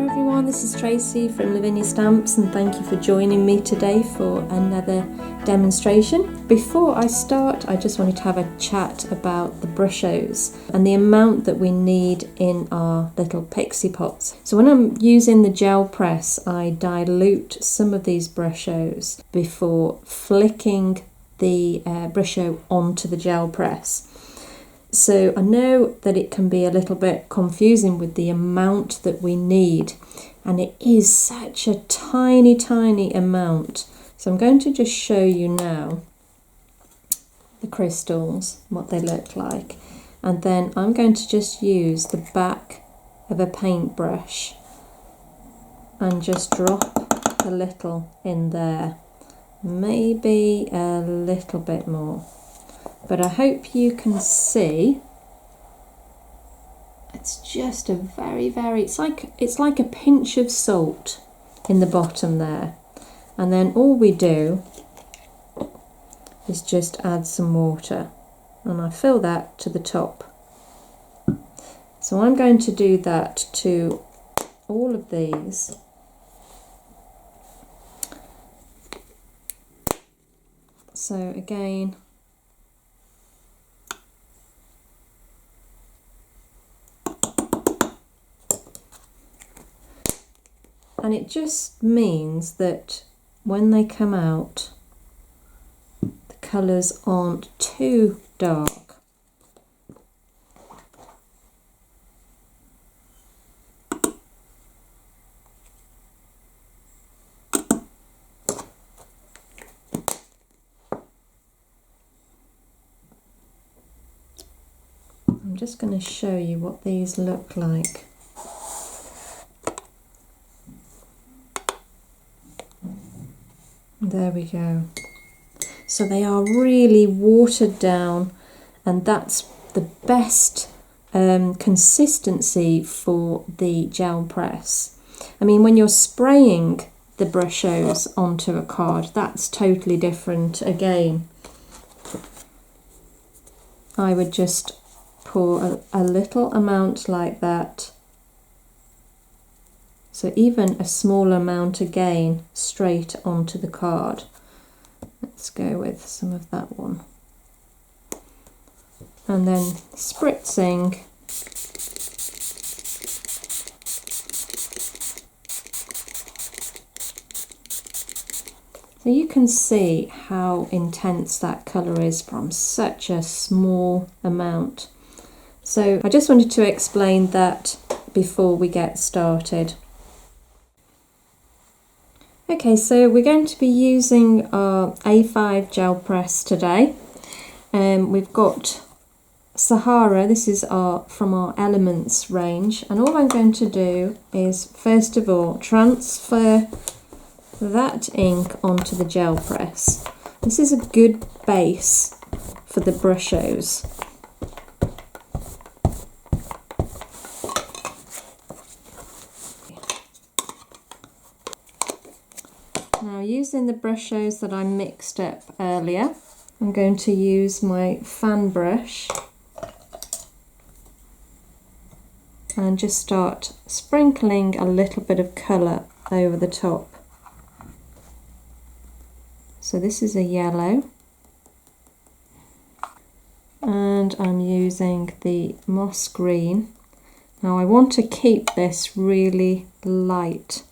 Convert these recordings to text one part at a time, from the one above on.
Hello everyone, this is Tracey from Lavinia Stamps and thank you for joining me today for another demonstration. Before I start, I just wanted to have a chat about the Brushos and the amount that we need in our little pixie pots. So when I'm using the gel press, I dilute some of these Brushos before flicking the Brusho onto the gel press. So I know that it can be a little bit confusing with the amount that we need, and it is such a tiny amount. So I'm going to just show you now the crystals, what they look like, and then I'm going to just use the back of a paintbrush and just drop a little in there, maybe a little bit more. But I hope you can see it's just a very, it's like a pinch of salt in the bottom there. And then all we do is just add some water, and I fill that to the top. So I'm going to do that to all of these. So again, and it just means that when they come out, the colours aren't too dark. I'm just going to show you what these look like. There we go. So they are really watered down, and that's the best consistency for the gel press. I mean, when you're spraying the Brushos onto a card, that's totally different again. I would just pour a little amount like that. So even a small amount again straight onto the card. Let's go with some of that one. And then spritzing. So you can see how intense that colour is from such a small amount. So I just wanted to explain that before we get started. Okay, so we're going to be using our A5 gel press today. We've got Sahara, this is from our Elements range, and all I'm going to do is first of all transfer that ink onto the gel press. This is a good base for the Brushos. Now, using the Brushos that I mixed up earlier, I'm going to use my fan brush and just start sprinkling a little bit of colour over the top. So this is a yellow, and I'm using the moss green. Now I want to keep this really light,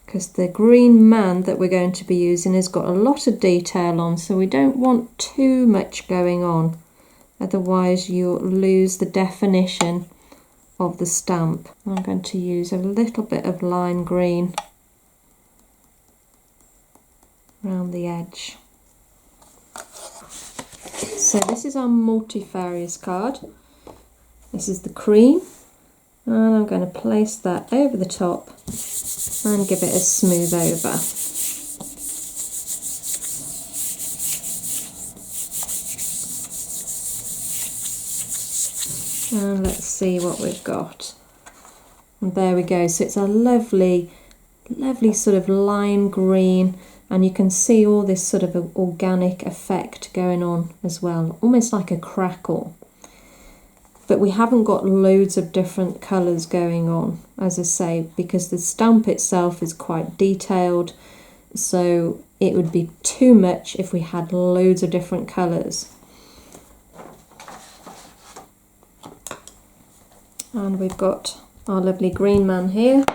because the green man that we're going to be using has got a lot of detail on, so we don't want too much going on, otherwise you'll lose the definition of the stamp. I'm going to use a little bit of lime green around the edge. So this is our multifarious card. This is the cream, and I'm going to place that over the top and give it a smooth over. And let's see what we've got. And there we go. So it's a lovely sort of lime green, and you can see all this sort of organic effect going on as well, almost like a crackle. but we haven't got loads of different colours going on, as I say, because the stamp itself is quite detailed, so it would be too much if we had loads of different colours. And we've got our lovely green man here,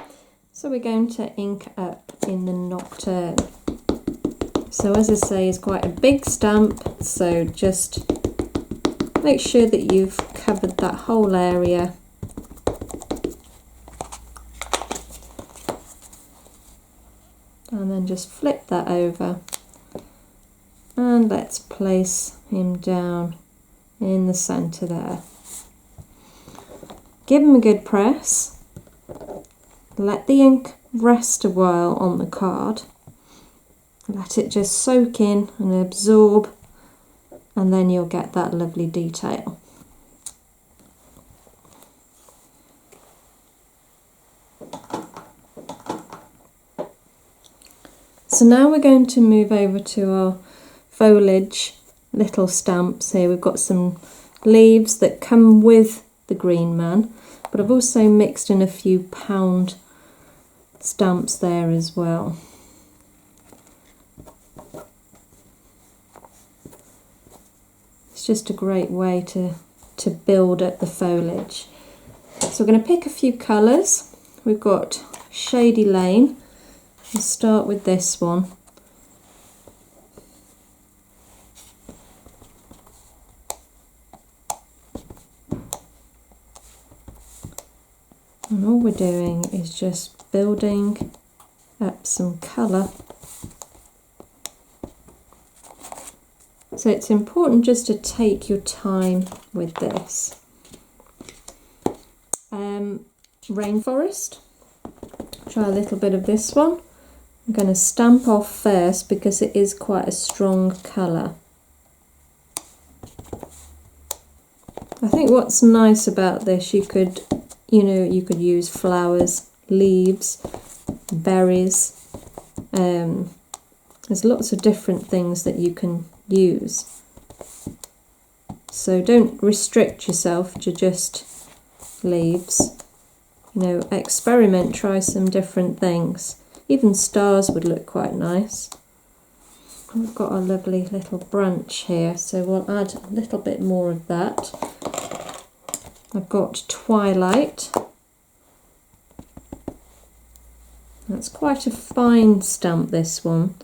so we're going to ink up in the Nocturne. So as I say, it's quite a big stamp, so just make sure that you've covered that whole area. And then just flip that over, and let's place him down in the centre there. Give him a good press, let the ink rest a while on the card, let it just soak in and absorb, and then you'll get that lovely detail. So now we're going to move over to our foliage little stamps here. We've got some leaves that come with the green man, but I've also mixed in a few pound stamps there as well. It's just a great way to build up the foliage. So we're going to pick a few colours. We've got Shady Lane. We'll start with this one. And all we're doing is just building up some colour. So it's important just to take your time with this. Rainforest, try a little bit of this one. I'm going to stamp off first because it is quite a strong colour. I think what's nice about this, you could use flowers, leaves, berries. There's lots of different things that you can use. So don't restrict yourself to just leaves. Experiment, try some different things. Even stars would look quite nice. We've got our lovely little branch here, so we'll add a little bit more of that. I've got Twilight. That's quite a fine stamp, this one.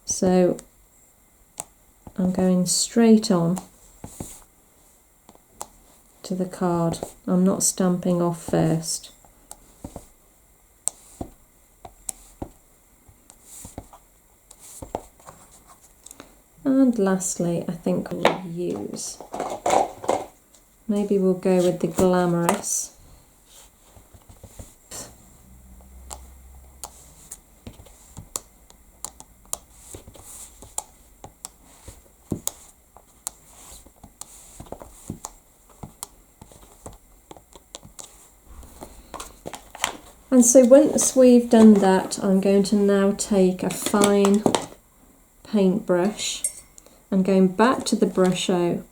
So I'm going straight on to the card. I'm not stamping off first. And lastly, I think we'll use, maybe we'll go with the Glamorous. And so once we've done that, I'm going to now take a fine paintbrush and going back to the Brusho,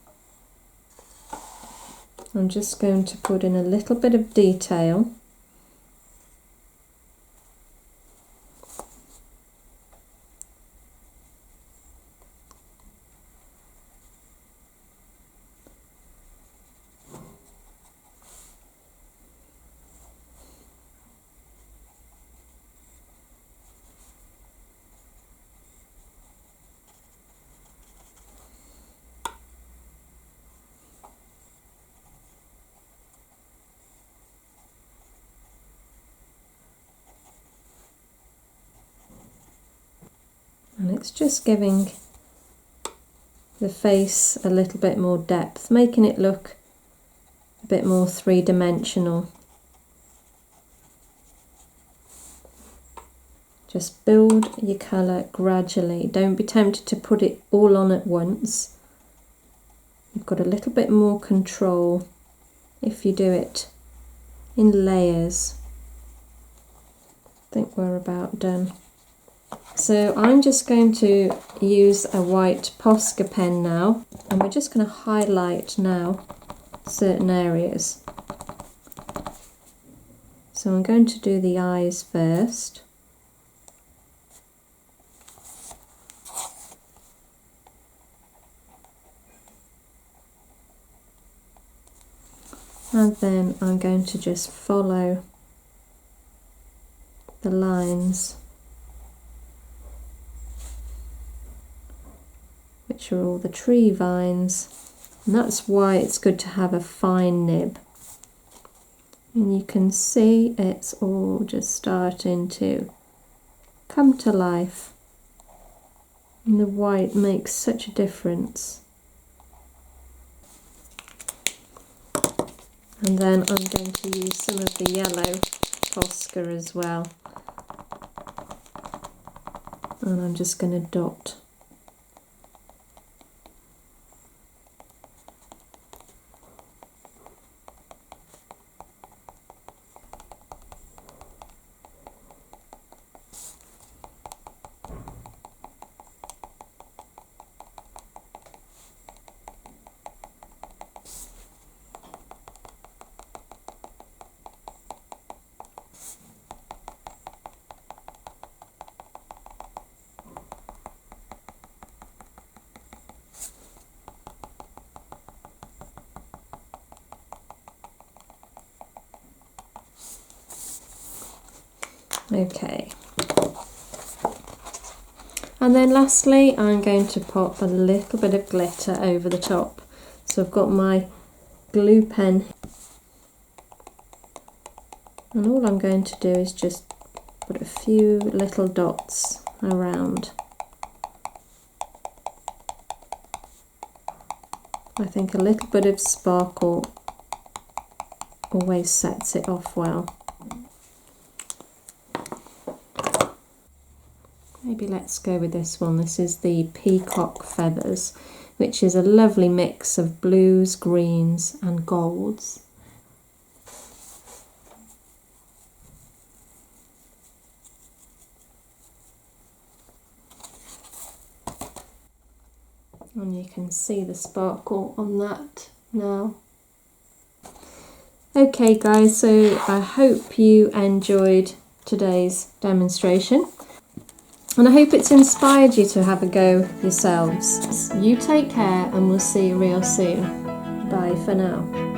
I'm just going to put in a little bit of detail. And it's just giving the face a little bit more depth, making it look a bit more three-dimensional. Just build your colour gradually. Don't be tempted to put it all on at once. You've got a little bit more control if you do it in layers. I think we're about done. So I'm just going to use a white Posca pen now, and we're just going to highlight now certain areas. So I'm going to do the eyes first. And then I'm going to just follow the lines, which are all the tree vines, and that's why it's good to have a fine nib. And you can see it's all just starting to come to life, and the white makes such a difference. And then I'm going to use some of the yellow Posca as well, and I'm just going to dot. Okay, and then lastly I'm going to pop a little bit of glitter over the top. So I've got my glue pen, and all I'm going to do is just put a few little dots around. I think a little bit of sparkle always sets it off well. Maybe let's go with this one. This is the Peacock Feathers, which is a lovely mix of blues, greens and golds. And you can see the sparkle on that now. Okay guys, so I hope you enjoyed today's demonstration, and I hope it's inspired you to have a go yourselves. You take care, and we'll see you real soon. Bye for now.